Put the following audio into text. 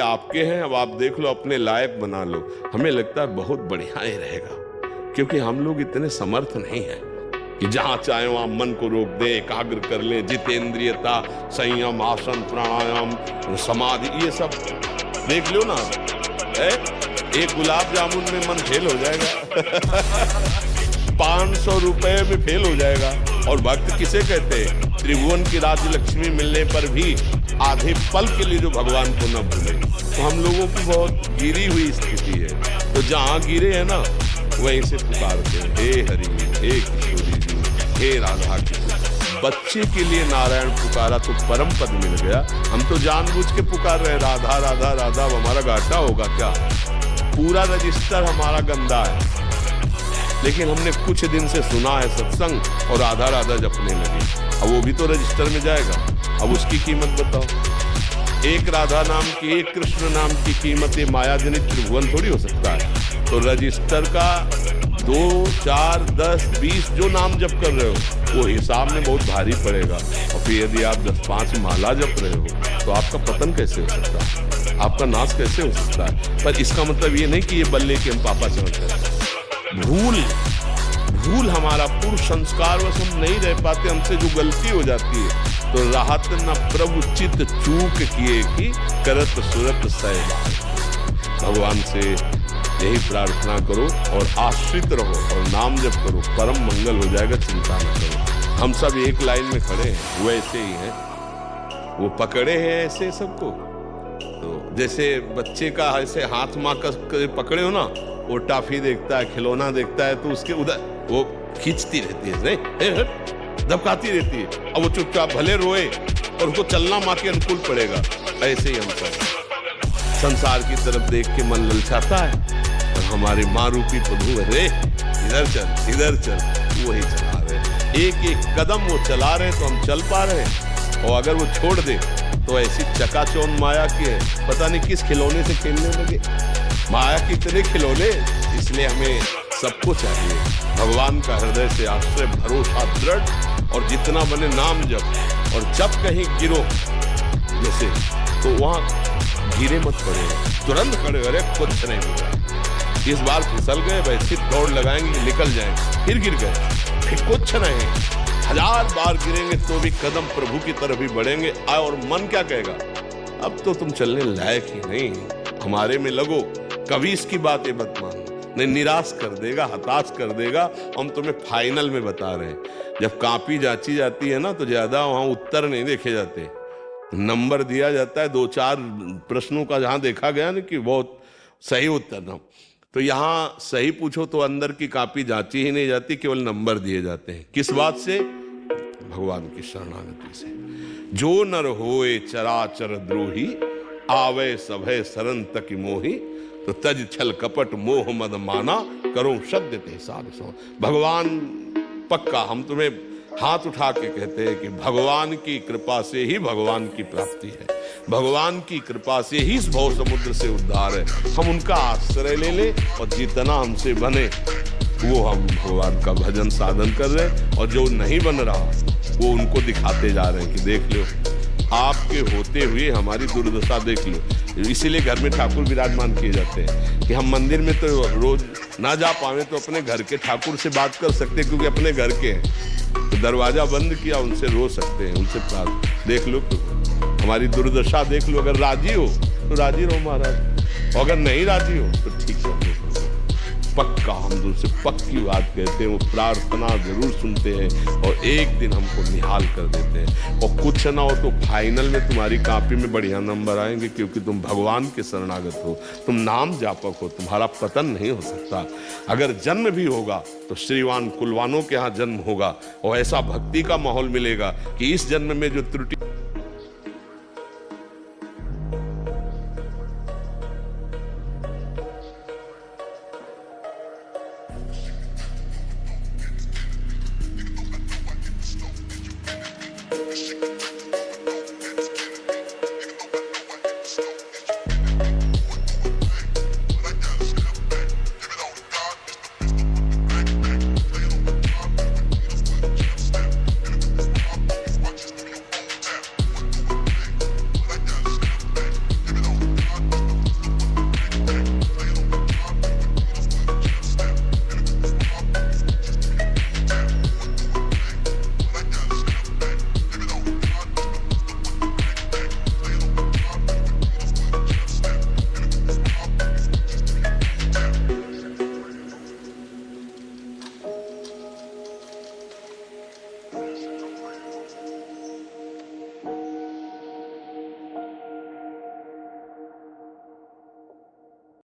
आपके हैं, अब आप देख लो, अपने लायक बना लो। हमें लगता है बहुत बढ़िया ही रहेगा, क्योंकि हम लोग इतने समर्थ नहीं हैं कि जहां चाहे वहां मन को रोक दे, एकाग्र कर लें। जितेंद्रियता, संयम, आसन, प्राणायाम, समाधि, ये सब देख लो ना। एक गुलाब जामुन में मन फेल हो जाएगा 500 रुपए में फेल हो जाएगा। और भक्त किसे कहते हैं? त्रिभुवन की राज्य लक्ष्मी मिलने पर भी आधे पल के लिए जो भगवान को न भूले। तो हम लोगों की बहुत गिरी हुई स्थिति है। तो जहां गिरे हैं ना, वहीं से पुकारते हैं, हे हरि, हे किशोरी जी, हे राधा किशोरी। बच्चे के लिए नारायण पुकारा तो परम पद मिल गया। हम तो जानबूझ के पुकार रहे हैं, राधा राधा राधा। हमारा घाटा होगा क्या? पूरा रजिस्टर हमारा गंदा है। लेकिन हमने कुछ दिन से सुना है सत्संग और राधा राधा जपने लगे। अब वो भी तो रजिस्टर में जाएगा। अब उसकी कीमत बताओ। एक राधा नाम की, एक कृष्ण नाम की कीमत ये माया जनित त्रिभुवन थोड़ी हो सकता है। तो रजिस्टर का 2, 4, 10, 20 जो नाम जप कर रहे हो, वो हिसाब में बहुत भारी पड़ेगा। और फिर यदि आप 10-5 माला जप रहे हो तो आपका पतन कैसे हो सकता है? आपका नाश कैसे हो सकता है? पर इसका मतलब ये नहीं कि ये बल्ले के हम पापा चढ़ते हैं। भूल हमारा पूर्व संस्कार वश हम नहीं रह पाते। हमसे जो गलती हो जाती है, तो राहत न प्रभु चित चूक किए कि करत सुरत सैबान। भगवान से यही प्रार्थना करो और आश्रित रहो और नाम जप करो, परम मंगल हो जाएगा। चिंता न करो। हम सब एक लाइन में खड़े हैं, वैसे ही हैं। वो पकड़े हैं ऐसे सबको। तो जैसे बच्चे का ऐसे हाथ माँ का पकड़े हो ना, वो टॉफी देखता है, खिलौना देखता है, तो उसके उधर वो खींचती रहती है, नहीं दबकाती रहती है। अब वो चुपचाप भले रोए और उसको चलना माँ के अनुकूल पड़ेगा। ऐसे ही हम सब संसार की तरफ देख के मन ललचाता है, और हमारी माँ रूपी प्रभु, अरे इधर चल, इधर चल, वही चला रहे। एक एक कदम वो चला रहे तो हम चल पा रहे हैं। और अगर वो छोड़ दे तो ऐसी चकाचौंध माया की है, पता नहीं किस खिलौने से खेलने लगे। माया के इतने खिलौने, इसलिए हमें सबको चाहिए भगवान का हृदय से आश्रय, भरोसा दृढ़, और जितना बने नाम जप। और जब कहीं गिरो जैसे, तो वहां गिरे मत पड़े, तुरंत खड़े, अरे कुछ नहीं हुआ। इस बार फिसल गए, वैसे दौड़ लगाएंगे, निकल जाएंगे, फिर गिर गए, फिर कुछ नहीं। 1000 बार गिरेंगे तो भी कदम प्रभु की तरफ ही बढ़ेंगे। और मन क्या कहेगा? अब तो तुम चलने लायक ही नहीं, हमारे में लगो। कभी इसकी बातें मत मानो, नहीं निराश कर देगा, हताश कर देगा। हम तुम्हें फाइनल में बता रहे हैं, जब कॉपी जांची जाती है ना, तो ज्यादा वहां उत्तर नहीं देखे जाते, नंबर दिया जाता है। 2-4 प्रश्नों का जहां देखा गया ना कि बहुत सही उत्तर ना, तो यहाँ सही पूछो तो अंदर की कॉपी जांची ही नहीं जाती, केवल नंबर दिए जाते हैं। किस बात से? भगवान की शरणागति से। जो नर होए चराचर द्रोही, आवे सभय सरन तक मोही, तो तज छल कपट मोह मद माना, करो सत्य ते साध सो। भगवान पक्का, हम तुम्हें हाथ उठा के कहते हैं कि भगवान की कृपा से ही भगवान की प्राप्ति है। भगवान की कृपा से ही इस भव समुद्र से उद्धार है। हम उनका आश्रय ले लें, और जितना हमसे बने वो हम भगवान का भजन साधन कर रहे हैं। और जो नहीं बन रहा, वो उनको दिखाते जा रहे हैं कि देख लो, आपके होते हुए हमारी दुर्दशा देख लो। इसीलिए घर में ठाकुर विराजमान किए जाते हैं कि हम मंदिर में तो रोज ना जा पावे, तो अपने घर के ठाकुर से बात कर सकते हैं, क्योंकि अपने घर के हैं। तो दरवाजा बंद किया, उनसे रो सकते हैं, उनसे प्रार्थना। देख लो हमारी दुर्दशा, देख लो। अगर राजी हो तो राजी रहो महाराज, और अगर नहीं राजी हो तो ठीक है। पक्का हम तुमसे पक्की बात कहते हैं, वो प्रार्थना जरूर सुनते हैं और एक दिन हमको निहाल कर देते हैं। और कुछ ना हो तो फाइनल में तुम्हारी कॉपी में बढ़िया नंबर आएंगे, क्योंकि तुम भगवान के शरणागत हो, तुम नाम जापक हो, तुम्हारा पतन नहीं हो सकता। अगर जन्म भी होगा तो श्रीवान कुलवानों के यहाँ जन्म होगा, और ऐसा भक्ति का माहौल मिलेगा कि इस जन्म में जो त्रुटि